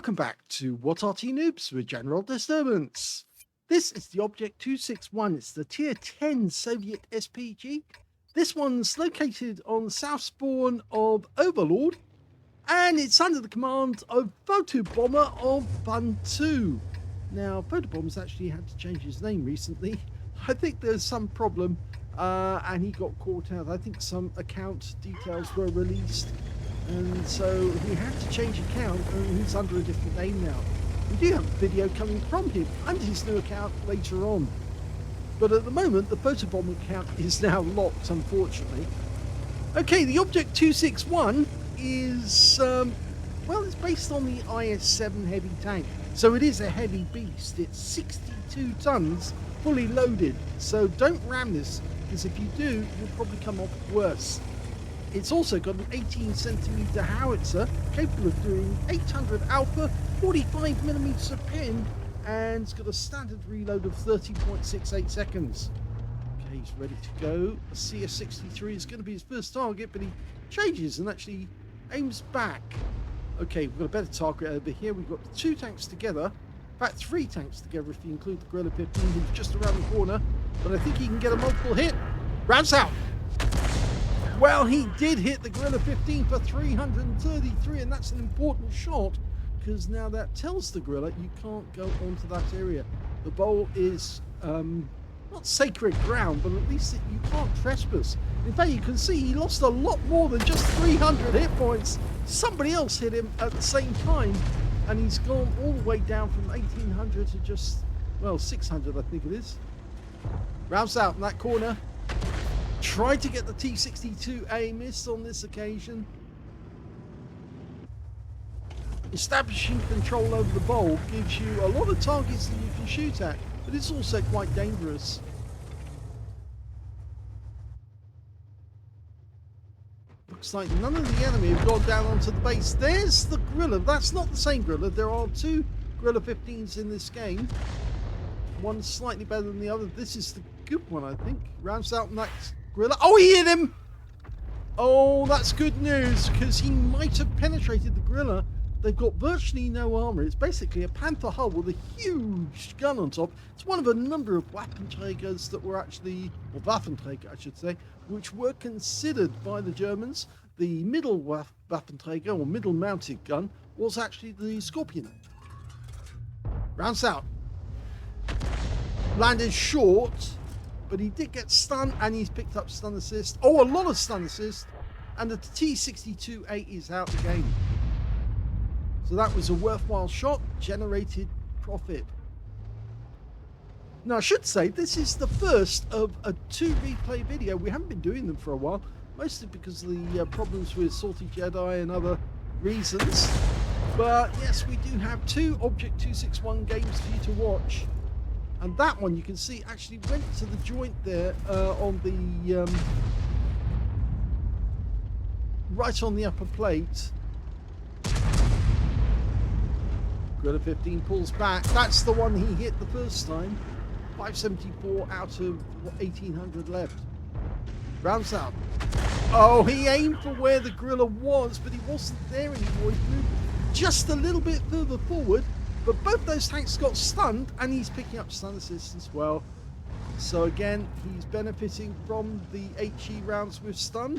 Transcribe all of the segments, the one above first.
Welcome back to What Arty Noobs with General Disturbance. This is the Object 261. It's the Tier 10 Soviet SPG. This one's located on the south spawn of Overlord, and it's under the command of Photobomber of FUN2. Now, Photobomber's actually had to change his name recently. I think there's some problem, and he got caught out. I think some account details were released, and so he had to change account, and he's under a different name now. We do have a video coming from him and his new account later on. But at the moment, the Photobomber account is now locked, unfortunately. Okay, the Object 261 is, well, it's based on the IS-7 heavy tank. So it is a heavy beast. It's 62 tons, fully loaded. So don't ram this, because if you do, you'll probably come off worse. It's also got an 18cm howitzer, capable of doing 800 alpha, 45mm a pin, and it's got a standard reload of 30.68 seconds. Okay, he's ready to go. A CS-63 is going to be his first target, but he changes and actually aims back. Okay, we've got a better target over here. We've got the two tanks together. In fact, three tanks together if you include the Gorilla 15, who's just around the corner. But I think he can get a multiple hit. Rounds out. Well, he did hit the Gorilla 15 for 333, and that's an important shot, because now that tells the Gorilla you can't go onto that area. The bowl is not sacred ground, but at least you can't trespass. In fact, you can see he lost a lot more than just 300 hit points. Somebody else hit him at the same time, and he's gone all the way down from 1800 to just, well, 600, I think it is. Rounds out in that corner. Tried to get the T-62A, missed on this occasion. Establishing control over the bowl gives you a lot of targets that you can shoot at, but it's also quite dangerous. Looks like none of the enemy have gone down onto the base. There's the Gorilla. That's not the same Gorilla. There are two Gorilla 15s in this game. One's slightly better than the other. This is the good one, I think. Rounds out next. Gorilla. Oh, he hit him! Oh, that's good news, because he might have penetrated the Gorilla. They've got virtually no armor. It's basically a Panther hull with a huge gun on top. It's one of a number of Waffenträgers that were actually, or Waffenträger, I should say, which were considered by the Germans. The middle Waffenträger, or middle mounted gun, was actually the Scorpion. Rounds out. Landed short, but he did get stunned, and he's picked up stun assist. Oh, a lot of stun assist, and the T-62A is out the game. So that was a worthwhile shot, generated profit. Now I should say this is the first of a 2 replay video. We haven't been doing them for a while, mostly because of the problems with Salty Jedi and other reasons. But yes, we do have 2 Object 261 games for you to watch. And that one, you can see, actually went to the joint there on the right on the upper plate. Gorilla 15 pulls back. That's the one he hit the first time. 574 out of 1800 left. Rounds out. Oh, he aimed for where the Gorilla was, but he wasn't there anymore. He moved just a little bit further forward. But both those tanks got stunned, and he's picking up stun assist as well. So again, he's benefiting from the HE rounds with stun.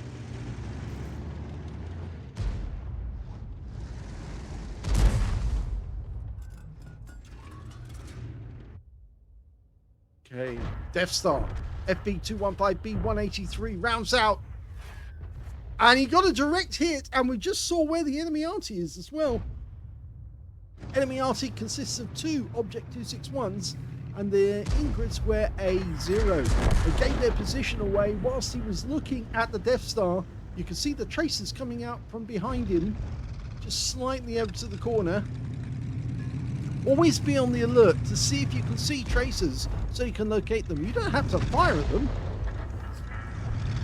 Okay, Death Star, FB215B183 rounds out. And he got a direct hit, and we just saw where the enemy Arty is as well. Enemy Arty consists of 2 Object 261s, and their ingrids were A0. They gave their position away whilst he was looking at the Death Star. You can see the tracers coming out from behind him, just slightly over to the corner. Always be on the alert to see if you can see tracers so you can locate them. You don't have to fire at them.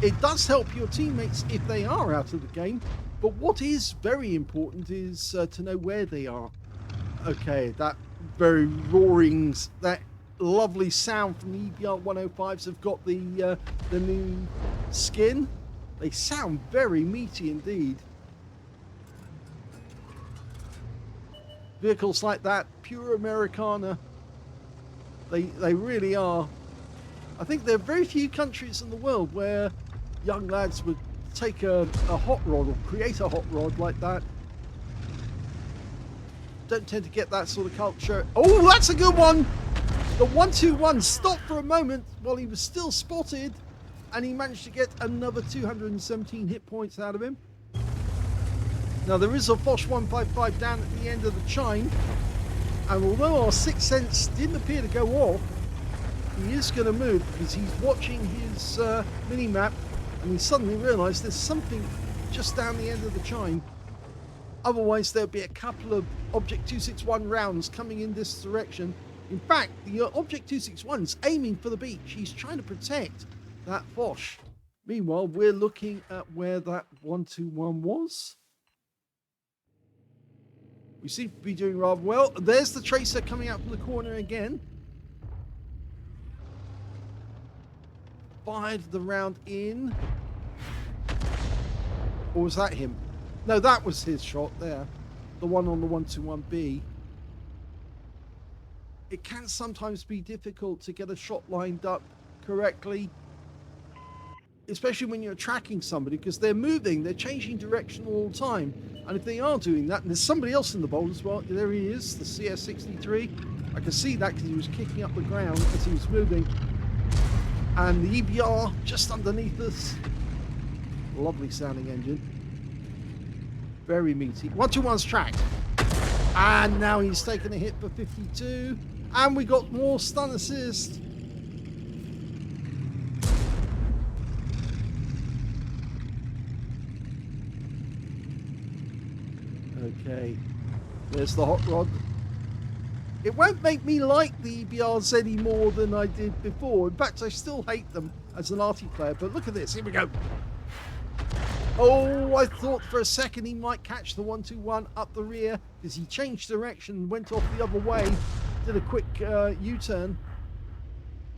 It does help your teammates if they are out of the game, but what is very important is to know where they are. Okay, that very roaring, that lovely sound from the EBR 105s have got the new skin. They sound very meaty indeed. Vehicles like that, pure Americana. They really are. I think there are very few countries in the world where young lads would take a hot rod or create a hot rod like that. Don't tend to get that sort of culture. Oh, that's a good one! The 1-2-1 stopped for a moment while he was still spotted, and he managed to get another 217 hit points out of him. Now there is a Foch 155 down at the end of the chine, and although our sixth sense didn't appear to go off, he is going to move because he's watching his mini-map, and he suddenly realised there's something just down the end of the chine. Otherwise there'll be a couple of Object 261 rounds coming in this direction. In fact, the Object 261's aiming for the beach. He's trying to protect that Foch. Meanwhile, we're looking at where that 121 was. We seem to be doing rather well. There's the tracer coming out from the corner again. Fired the round in. Or was that him? No, that was his shot there. The one on the 121B. It can sometimes be difficult to get a shot lined up correctly, especially when you're tracking somebody, because they're moving, they're changing direction all the time. And if they are doing that, and there's somebody else in the bowl as well, there he is, the CS63. I can see that because he was kicking up the ground as he was moving. And the EBR just underneath us. Lovely sounding engine. Very meaty. 121's tracked. And now he's taken a hit for 52. And we got more stun assist. Okay. There's the hot rod. It won't make me like the EBRs any more than I did before. In fact, I still hate them as an Arty player. But look at this. Here we go. Oh, I thought for a second he might catch the 121 up the rear because he changed direction, went off the other way, did a quick U-turn.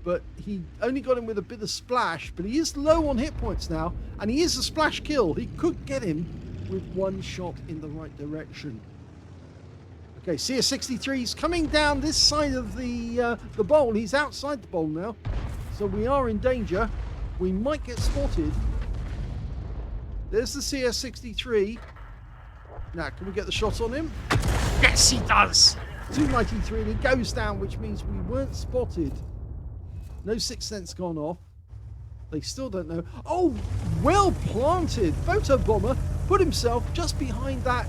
But he only got him with a bit of splash. But he is low on hit points now, and he is a splash kill. He could get him with one shot in the right direction. Okay, CS63's coming down this side of the bowl. He's outside the bowl now, so we are in danger. We might get spotted. There's the CS63. Now, can we get the shot on him? Yes, he does! 293, and he goes down, which means we weren't spotted. No sixth sense gone off. They still don't know. Oh, well planted. Photobomber put himself just behind that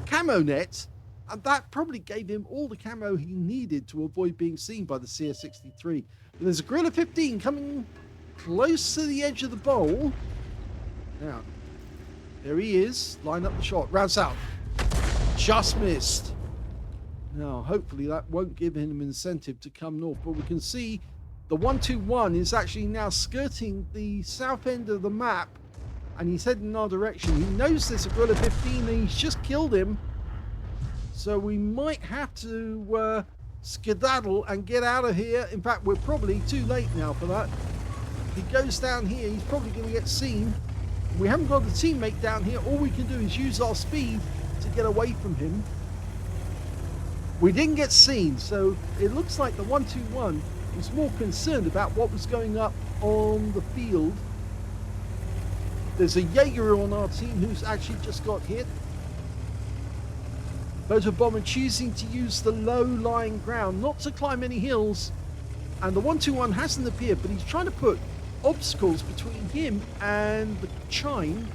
camo net, and that probably gave him all the camo he needed to avoid being seen by the CS63. But there's a Gorilla 15 coming close to the edge of the bowl. Now, there he is. Line up the shot. Round south. Just missed. Now, hopefully that won't give him incentive to come north. But we can see the 121 is actually now skirting the south end of the map. And he's heading in our direction. He knows there's a Gorilla 15 and he's just killed him. So we might have to skedaddle and get out of here. In fact, we're probably too late now for that. If he goes down here, he's probably going to get seen. We haven't got a teammate down here. All we can do is use our speed to get away from him. We didn't get seen, so it looks like the 121 was more concerned about what was going up on the field. There's a Jaeger on our team who's actually just got hit. Photobomber choosing to use the low-lying ground, not to climb any hills. And the 121 hasn't appeared, but he's trying to put obstacles between him and the chine,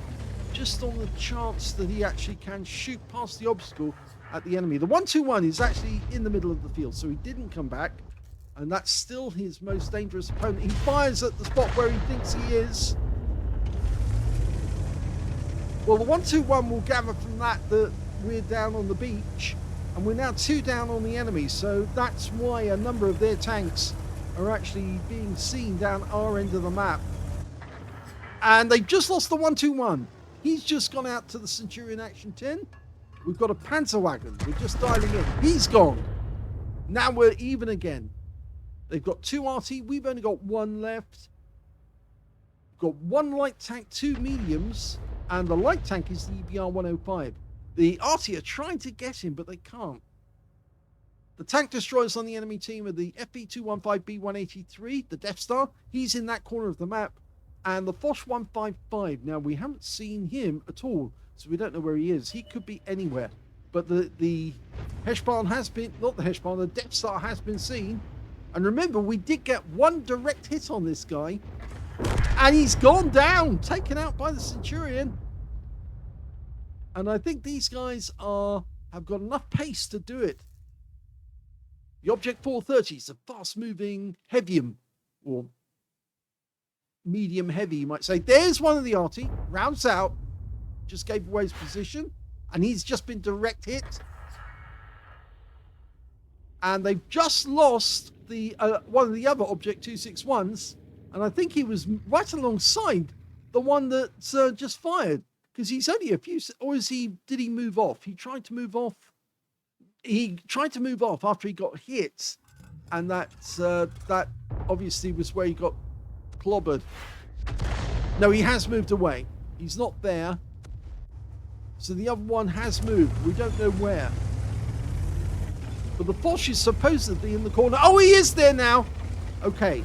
just on the chance that he actually can shoot past the obstacle at the enemy. The 121 is actually in the middle of the field, so he didn't come back, and that's still his most dangerous opponent. He fires at the spot where he thinks he is. Well, the 121 will gather from that we're down on the beach, and we're now 2 down on the enemy, so that's why a number of their tanks are actually being seen down our end of the map. And they've just lost the 121. He's just gone out to the Centurion Action 10. We've got a Panzerwagon. We're just dialing in. He's gone. Now we're even again. They've got 2 Arty. We've only got 1 left. We've got 1 light tank, 2 mediums, and the light tank is the EBR 105. The Arty are trying to get him, but they can't. The tank destroyers on the enemy team are the FB215B183, the Death Star. He's in that corner of the map. And the Foch 155. Now, we haven't seen him at all, so we don't know where he is. He could be anywhere. But the Heshbon has been, not the Heshbon, the Death Star has been seen. And remember, we did get one direct hit on this guy. And he's gone down, taken out by the Centurion. And I think these guys have got enough pace to do it. The Object 430 is a fast-moving heavium, or medium heavy, you might say. There's one of the Arty, rounds out, just gave away his position, and he's just been direct hit. And they've just lost the one of the other Object 261s, and I think he was right alongside the one that just fired, because he's only a few, or did he move off? He tried to move off. He tried to move off after he got hit, and that obviously was where he got clobbered. No, he has moved away. He's not there. So the other one has moved. We don't know where. But the Foch is supposedly in the corner. Oh, he is there now. Okay.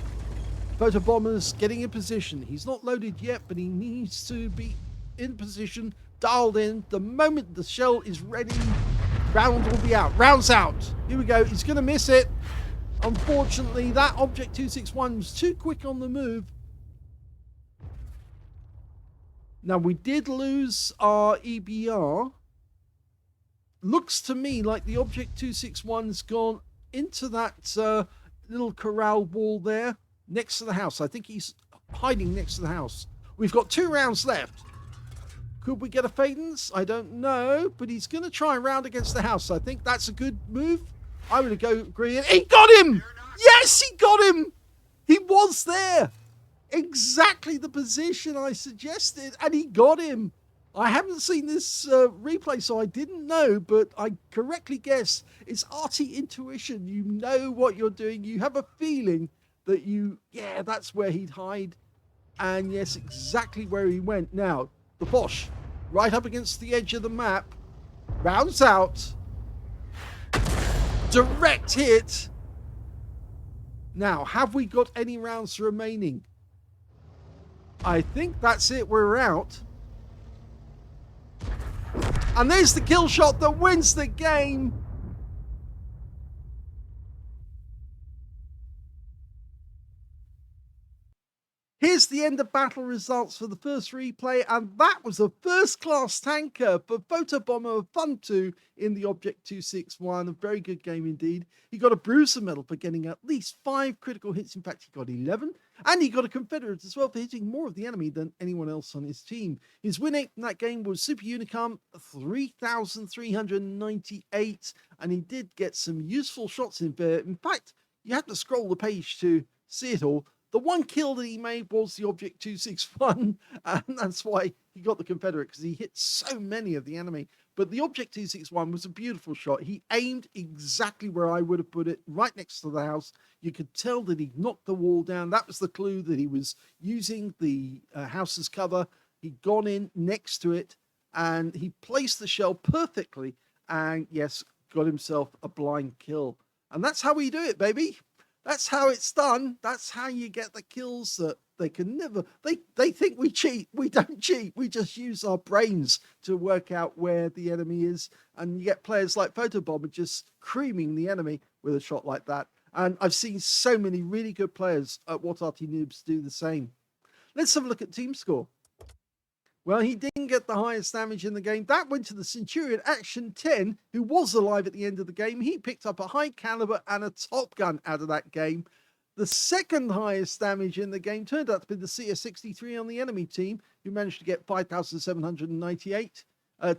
Photobomber's getting in position. He's not loaded yet, but he needs to be in position, dialed in. The moment the shell is ready, round will be out. Round's out. Here we go. He's going to miss it. Unfortunately, that Object 261 was too quick on the move. Now, we did lose our EBR. Looks to me like the Object 261's gone into that little corral wall there next to the house. I think he's hiding next to the house. We've got 2 rounds left. Could we get a Fadens? I don't know, but he's going to try and round against the house. I think that's a good move. I would agree. He got him! Yes, he got him! He was there! Exactly the position I suggested, and he got him. I haven't seen this replay, so I didn't know, but I correctly guessed. It's Arty intuition. You know what you're doing. You have a feeling that that's where he'd hide. And yes, exactly where he went. Now, the Foch, right up against the edge of the map, rounds out. Direct hit. Now, have we got any rounds remaining? I think that's it. We're out. And there's the kill shot that wins the game. Here's the end of battle results for the first replay, and that was a first-class tanker for Photobomber FUN2 in the Object 261. A very good game indeed. He got a Bruiser medal for getting at least 5 critical hits. In fact, he got 11. And he got a Confederate as well for hitting more of the enemy than anyone else on his team. His win rate in that game was Super Unicum 3,398, and he did get some useful shots in there. In fact, you have to scroll the page to see it all. The one kill that he made was the Object 261, and that's why he got the Confederate, because he hit so many of the enemy. But the Object 261 was a beautiful shot. He aimed exactly where I would have put it, right next to the house. You could tell that he knocked the wall down. That was the clue that he was using the house as cover. He'd gone in next to it, and he placed the shell perfectly, and yes, got himself a blind kill. And that's how we do it, baby. That's how it's done. That's how you get the kills that they can never... They think we cheat. We don't cheat. We just use our brains to work out where the enemy is. And you get players like Photobomber just creaming the enemy with a shot like that. And I've seen so many really good players at What Arty Noobs do the same. Let's have a look at team score. Well, he didn't get the highest damage in the game. That went to the Centurion Action 10, who was alive at the end of the game. He picked up a high caliber and a top gun out of that game. The second highest damage in the game turned out to be the CS63 on the enemy team, who managed to get 5,798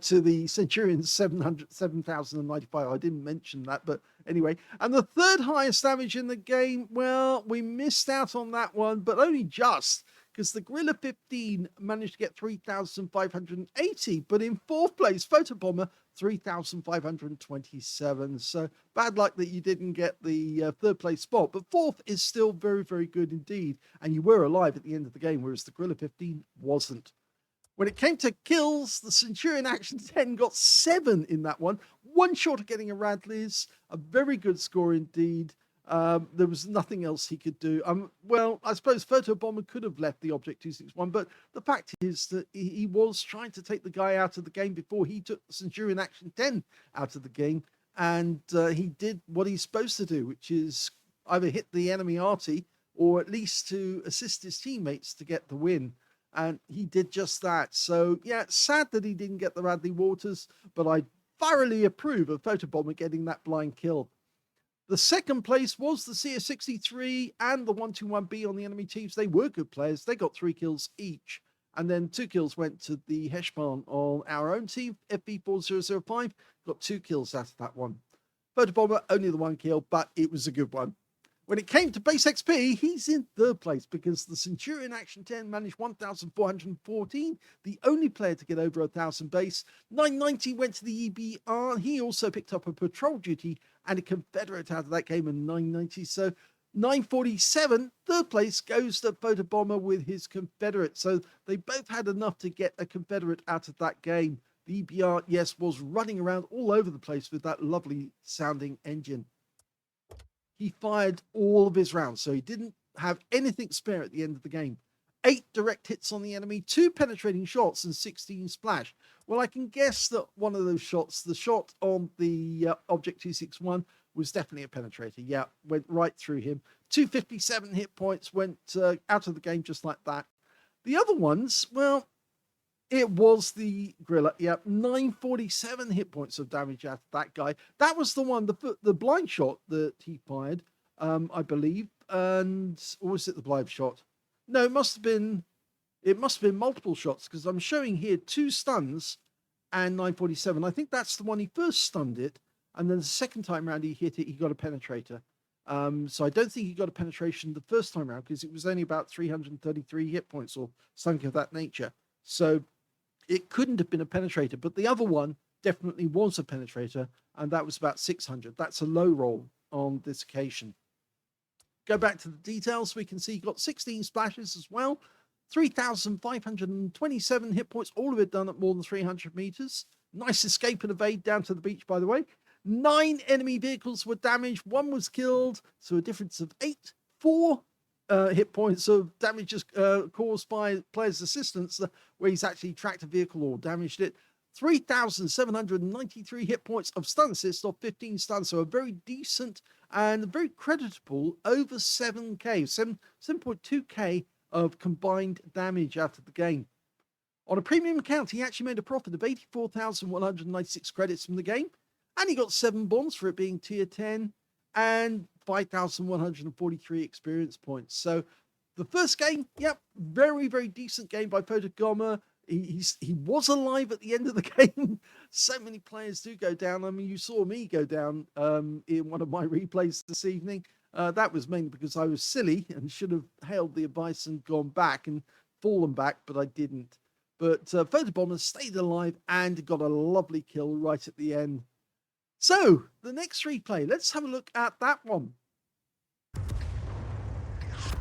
to the Centurion's 7,095. I didn't mention that, but anyway. And the third highest damage in the game, well, we missed out on that one, but only just, because the Gorilla 15 managed to get 3,580, but in 4th place, Photobomber, 3,527. So bad luck that you didn't get the 3rd place spot, but 4th is still very, very good indeed. And you were alive at the end of the game, whereas the Gorilla 15 wasn't. When it came to kills, the Centurion Action 10 got 7 in that one. One short of getting a Radley's. A very good score indeed. There was nothing else he could do. Well, I suppose Photobomber could have left the Object 261, but the fact is that he was trying to take the guy out of the game before he took the Centurion Action 10 out of the game. And he did what he's supposed to do, which is either hit the enemy Arty or at least to assist his teammates to get the win. And he did just that. So, yeah, it's sad that he didn't get the Radley Waters, but I thoroughly approve of Photobomber getting that blind kill. The second place was the CS63 and the 121B on the enemy teams. They were good players. They got 3 kills each. And then 2 kills went to the Heshpan on our own team. FB4005 got 2 kills out of that one. Photobomber, only the 1 kill, but it was a good one. When it came to base XP, he's in 3rd place because the Centurion Action 10 managed 1,414, the only player to get over 1,000 base. 990 went to the EBR. He also picked up a patrol duty and a Confederate out of that game in 990. So 947, 3rd place, goes to Photobomber with his Confederate. So they both had enough to get a Confederate out of that game. The EBR, yes, was running around all over the place with that lovely sounding engine. He fired all of his rounds, so he didn't have anything spare at the end of the game. 8 direct hits on the enemy, 2 penetrating shots, and 16 splash. Well, I can guess that one of those shots, the shot on the Object 261, was definitely a penetrator. Yeah, went right through him. 257 hit points, went out of the game just like that. The other ones, well, it was the Griller. Yep, 947 hit points of damage out of that guy. That was the one, the blind shot that he fired, I believe. And, or was it the blind shot? No, it must have been multiple shots because I'm showing here 2 stuns and 947. I think that's the one he first stunned it. And then the second time around he hit it, he got a penetrator. So I don't think he got a penetration the first time around because it was only about 333 hit points or something of that nature. So it couldn't have been a penetrator, but the other one definitely was a penetrator, and that was about 600. That's a low roll on this occasion. Go back to the details. We can see he got 16 splashes as well, 3,527 hit points, all of it done at more than 300 meters. Nice escape and evade down to the beach, by the way. 9 enemy vehicles were damaged, 1 was killed, so a difference of 8. 4 hit points of damage caused by player's assistance, where he's actually tracked a vehicle or damaged it. 3,793 hit points of stun assist of 15 stuns, so a very decent and very creditable over 7k, 7.2k of combined damage out of the game. On a premium account, he actually made a profit of 84,196 credits from the game, and he got 7 bonds for it being tier 10 and 5,143 experience points. So the first game, yep, very, very decent game by Photobomber. He was alive at the end of the game. So many players do go down. I mean, you saw me go down in one of my replays this evening. That was mainly because I was silly and should have hailed the advice and gone back and fallen back, but I didn't. But Photobomber stayed alive and got a lovely kill right at the end. So, the next replay, let's have a look at that one.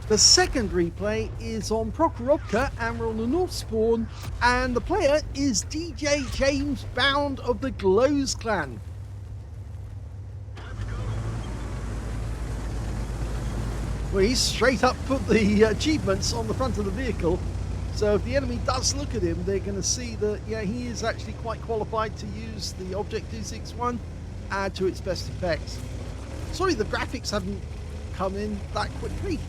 The second replay is on Prokhorovka, and we're on the North Spawn, and the player is DJJamesBound of the GLOWS clan. Well, he's straight up put the achievements on the front of the vehicle, so if the enemy does look at him, they're going to see that, yeah, he is actually quite qualified to use the Object 261. Add to its best effects. Sorry, the graphics haven't come in that quickly.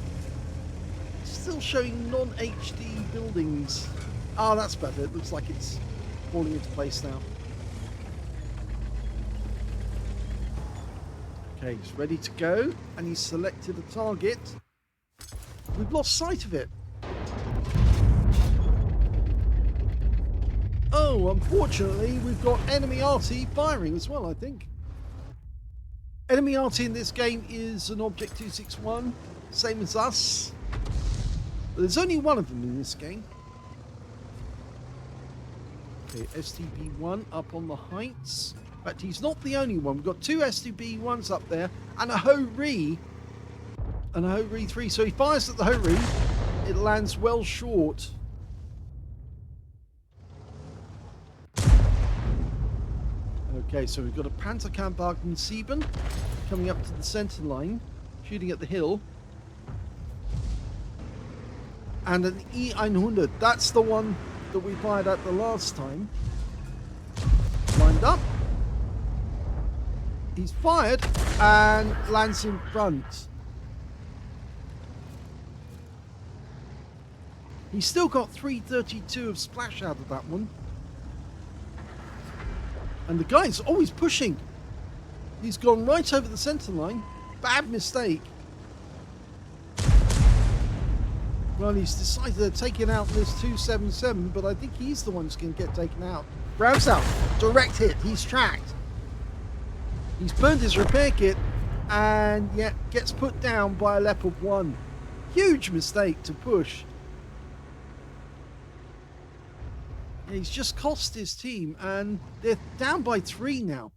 Still showing non-HD buildings. Oh, that's better. It looks like it's falling into place now. Okay, he's ready to go, and he's selected a target. We've lost sight of it. Oh, unfortunately, we've got enemy Arty firing as well, I think. Enemy Arty in this game is an Object 261, same as us. But there's only one of them in this game. Okay, STB1 up on the heights. In fact, he's not the only one. We've got 2 STB1s up there and a Ho-Ri. And a Ho-Ri 3. So he fires at the Ho-Ri. It lands well short. Okay, so we've got a Panzerkampfwagen 7 coming up to the center line, shooting at the hill. And an E100, that's the one that we fired at the last time. Lined up. He's fired and lands in front. He's still got 332 of splash out of that one. And the guy's always pushing. He's gone right over the center line. Bad mistake. Well, he's decided to take it out this 277, but I think he's the one who's going to get taken out. Browse out. Direct hit. He's tracked. He's burned his repair kit and yet gets put down by a Leopard 1. Huge mistake to push. He's just cost his team and they're down by 3 now.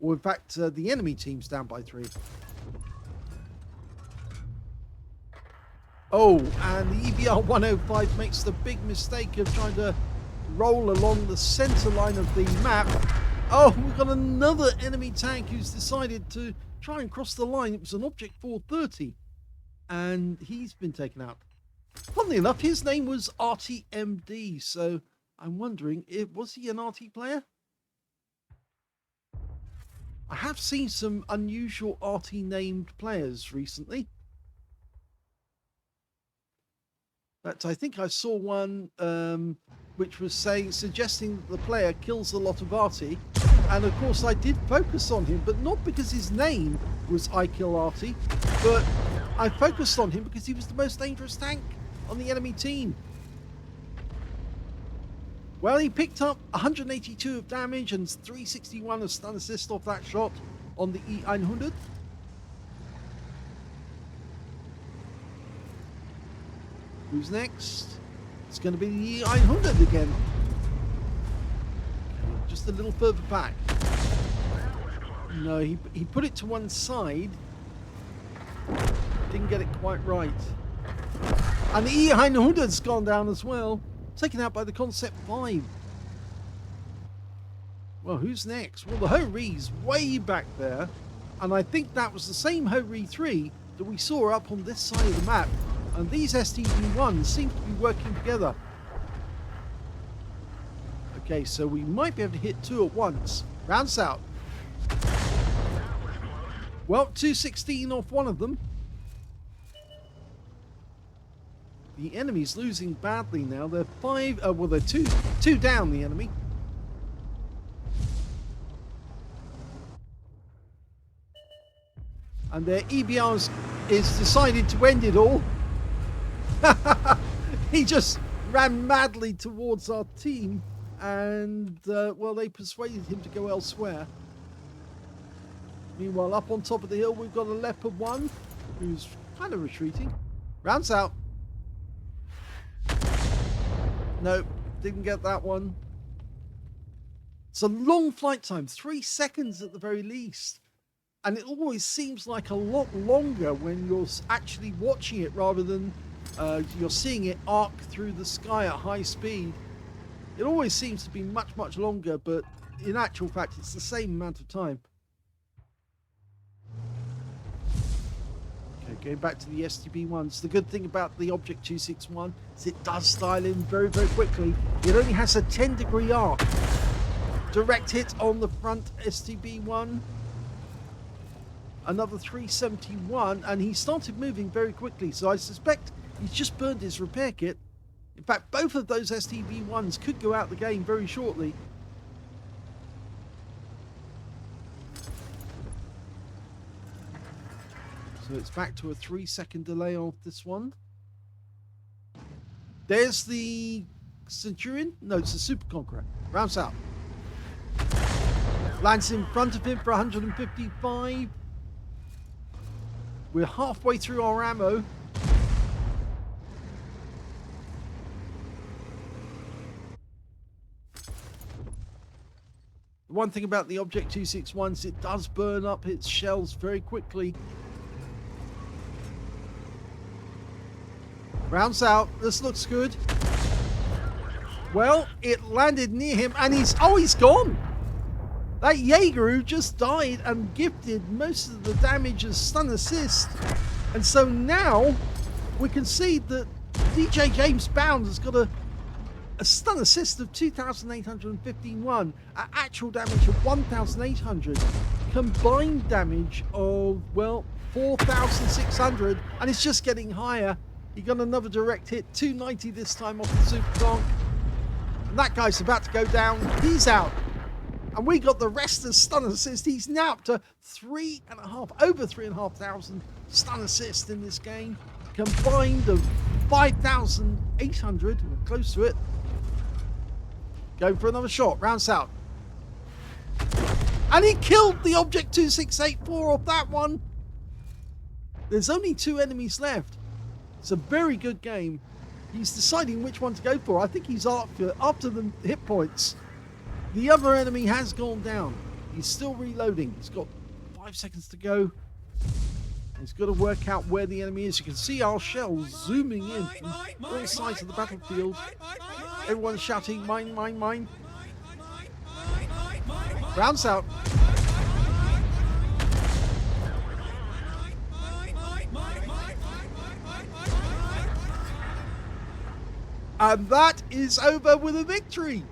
Or in fact, the enemy team's down by 3. Oh, and the EBR 105 makes the big mistake of trying to roll along the center line of the map. Oh, we've got another enemy tank who's decided to try and cross the line. It was an Object 430, and he's been taken out. Funnily enough, his name was Arty MD, so I'm wondering, was he an Arty player? I have seen some unusual Arty named players recently. But I think I saw one which was suggesting that the player kills a lot of Arty. And of course I did focus on him, but not because his name was I Kill Arty, but I focused on him because he was the most dangerous tank on the enemy team. Well, he picked up 182 of damage and 361 of stun assist off that shot on the E100. Who's next? It's going to be the E100 again. Just a little further back. No, he put it to one side. Didn't get it quite right. And the E100's gone down as well. Taken out by the Concept 5. Well, who's next? Well, the Ho-Ri's way back there. And I think that was the same Ho-Ri 3 that we saw up on this side of the map. And these STB1s seem to be working together. Okay, so we might be able to hit 2 at once. Rounds out. Well, 216 off one of them. The enemy's losing badly now. They're 5, well, they're two down, the enemy. And their EBR is decided to end it all. He just ran madly towards our team and, well, they persuaded him to go elsewhere. Meanwhile, up on top of the hill, we've got a Leopard 1 who's kind of retreating. Rounds out. Nope, didn't get that one. It's a long flight time, 3 seconds at the very least. And it always seems like a lot longer when you're actually watching it rather than you're seeing it arc through the sky at high speed. It always seems to be much, much longer, but in actual fact, it's the same amount of time. Okay, going back to the STB1s. The good thing about the Object 261 is it does style in very, very quickly. It only has a 10-degree arc. Direct hit on the front STB1. Another 371, and he started moving very quickly, so I suspect he's just burned his repair kit. In fact, both of those STB1s could go out the game very shortly. So it's back to a 3-second delay of this one. There's the Centurion. No, it's the Super Conqueror. Rounds out. Lands in front of him for 155. We're halfway through our ammo. The one thing about the Object 261 is it does burn up its shells very quickly. Rounds out. This looks good. Well, it landed near him and he's gone. That Jaeger who just died and gifted most of the damage as stun assist. And so now we can see that DJJamesBound has got a stun assist of 2,851, an actual damage of 1,800, combined damage of, well, 4,600, and it's just getting higher. He got another direct hit, 290 this time off the Super Donk. And that guy's about to go down. He's out. And we got the rest as stun assist. He's now up to over 3,500 stun assist in this game. Combined of 5,800, we're close to it. Going for another shot, rounds out. And he killed the Object 2684 off that one. There's only 2 enemies left. It's a very good game. He's deciding which one to go for. I think he's after the hit points. The other enemy has gone down. He's still reloading. He's got 5 seconds to go. He's got to work out where the enemy is. You can see our shells zooming in from all sides of the battlefield. Everyone's shouting, mine, mine, mine. Rounds out. And that is over with a victory.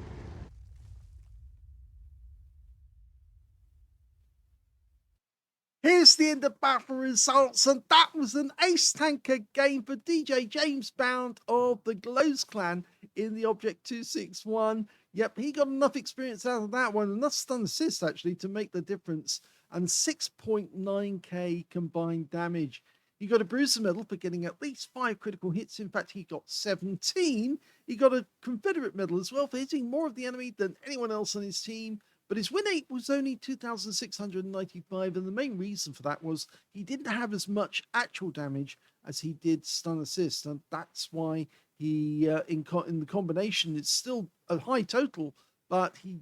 Here's the end of battle results, and that was an ace tanker game for DJJamesBound of the GLOWS clan in the Object 261. Yep, he got enough experience out of that one, enough stun assist actually to make the difference, and 6.9k combined damage. He got a bruiser medal for getting at least 5 critical hits. In fact, he got 17. He got a Confederate medal as well for hitting more of the enemy than anyone else on his team. But his win rate was only 2,695, and the main reason for that was he didn't have as much actual damage as he did stun assist, and that's why he, in the combination, it's still a high total, but he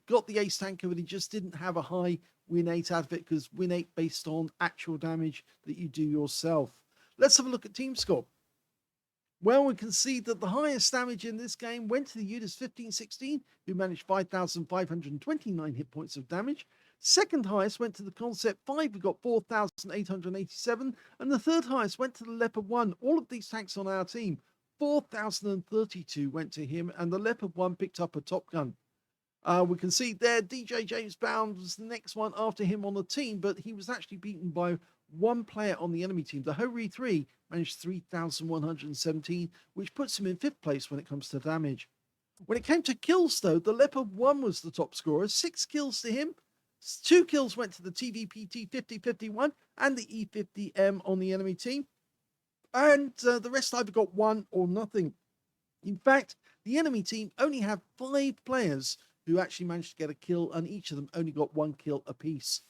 got the ace tanker, but he just didn't have a high win rate out of it, because win rate based on actual damage that you do yourself. Let's have a look at team score. Well, we can see that the highest damage in this game went to the Udas 1516, who managed 5,529 hit points of damage. Second highest went to the Concept 5, who got 4,887. And the third highest went to the Leopard 1. All of these tanks on our team, 4,032 went to him, and the Leopard 1 picked up a Top Gun. We can see there DJJamesBound was the next one after him on the team, but he was actually beaten by one player on the enemy team. The Hori 3 managed 3,117, which puts him in 5th place when it comes to damage. When it came to kills, though, the Leopard 1 was the top scorer. 6 kills to him. 2 kills went to the TVPT 5051 and the E50M on the enemy team. And the rest either got 1 or nothing. In fact, the enemy team only had 5 players who actually managed to get a kill, and each of them only got 1 kill apiece.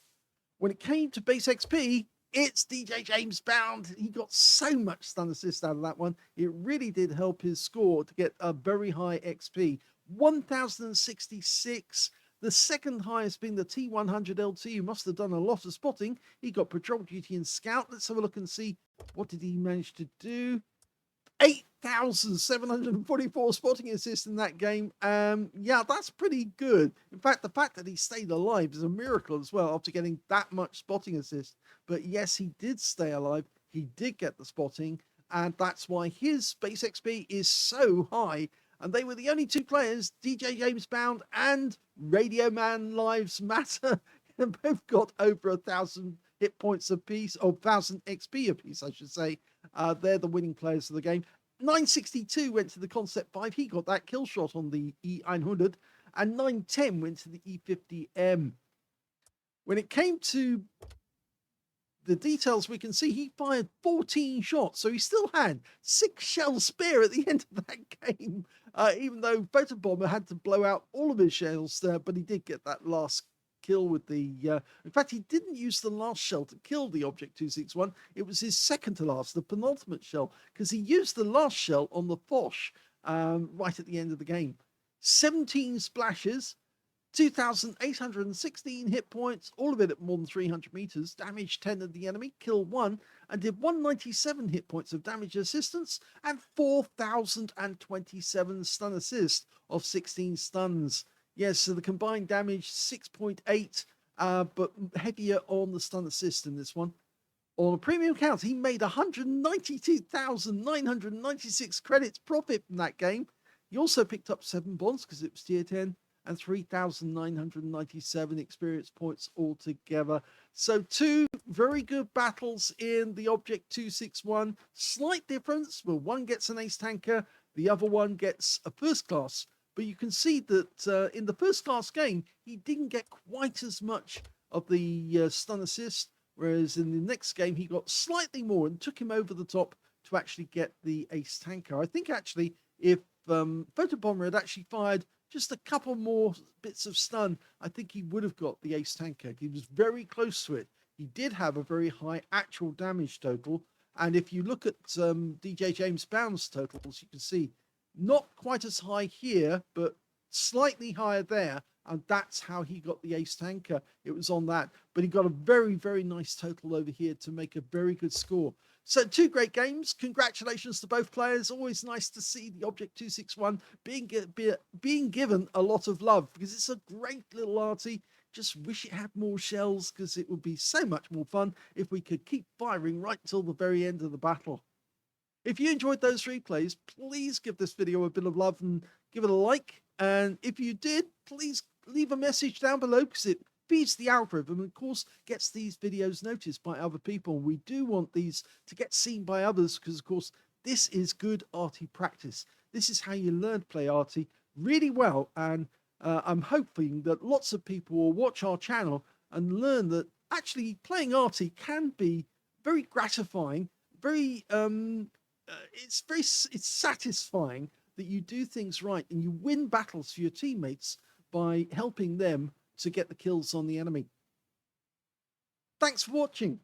When it came to base XP, it's DJJamesBound. He got so much stun assist out of that one. It really did help his score to get a very high XP. 1,066. The second highest being the T100 LT, who must have done a lot of spotting. He got patrol duty and scout. Let's have a look and see what did he manage to do. 8,744 spotting assists in that game. Yeah, that's pretty good. In fact, the fact that he stayed alive is a miracle as well after getting that much spotting assist. But yes, he did stay alive. He did get the spotting, and that's why his base XP is so high. And they were the only 2 players, DJJamesBound and Radio Man Lives Matter, and both got over 1,000 hit points apiece, or 1,000 XP apiece, I should say. They're the winning players of the game. 962 went to the Concept 5. He got that kill shot on the E100. And 910 went to the E50M. When it came to the details, we can see he fired 14 shots. So he still had 6 shells spare at the end of that game. Even though Photobomber had to blow out all of his shells there. But he did get that last kill with the in fact, he didn't use the last shell to kill the Object 261. It was his second to last, the penultimate shell, because he used the last shell on the Foch right at the end of the game. 17 splashes, 2,816 hit points, all of it at more than 300 meters, damaged 10 of the enemy, killed 1, and did 197 hit points of damage assistance and 4,027 stun assist of 16 stuns. Yes, so the combined damage 6.8, but heavier on the stun assist in this one. On a premium count, he made 192,996 credits profit from that game. He also picked up 7 bonds because it was tier 10 and 3,997 experience points altogether. So 2 very good battles in the Object 261. Slight difference, well, one gets an ace tanker, the other one gets a first class. But you can see that in the first class game, he didn't get quite as much of the stun assist, whereas in the next game, he got slightly more and took him over the top to actually get the ace tanker. I think actually, if Photobomber had actually fired just a couple more bits of stun, I think he would have got the ace tanker. He was very close to it. He did have a very high actual damage total. And if you look at DJJamesBound's totals, you can see not quite as high here, but slightly higher there. And that's how he got the ace tanker. It was on that. But he got a very, very nice total over here to make a very good score. So 2 great games. Congratulations to both players. Always nice to see the Object 261 being given a lot of love, because it's a great little arty. Just wish it had more shells, because it would be so much more fun if we could keep firing right till the very end of the battle. If you enjoyed those replays, please give this video a bit of love and give it a like. And if you did, please leave a message down below, because it feeds the algorithm and, of course, gets these videos noticed by other people. We do want these to get seen by others because, of course, this is good arty practice. This is how you learn to play arty really well. And I'm hoping that lots of people will watch our channel and learn that actually playing arty can be very gratifying, very it's satisfying that you do things right and you win battles for your teammates by helping them to get the kills on the enemy. Thanks for watching.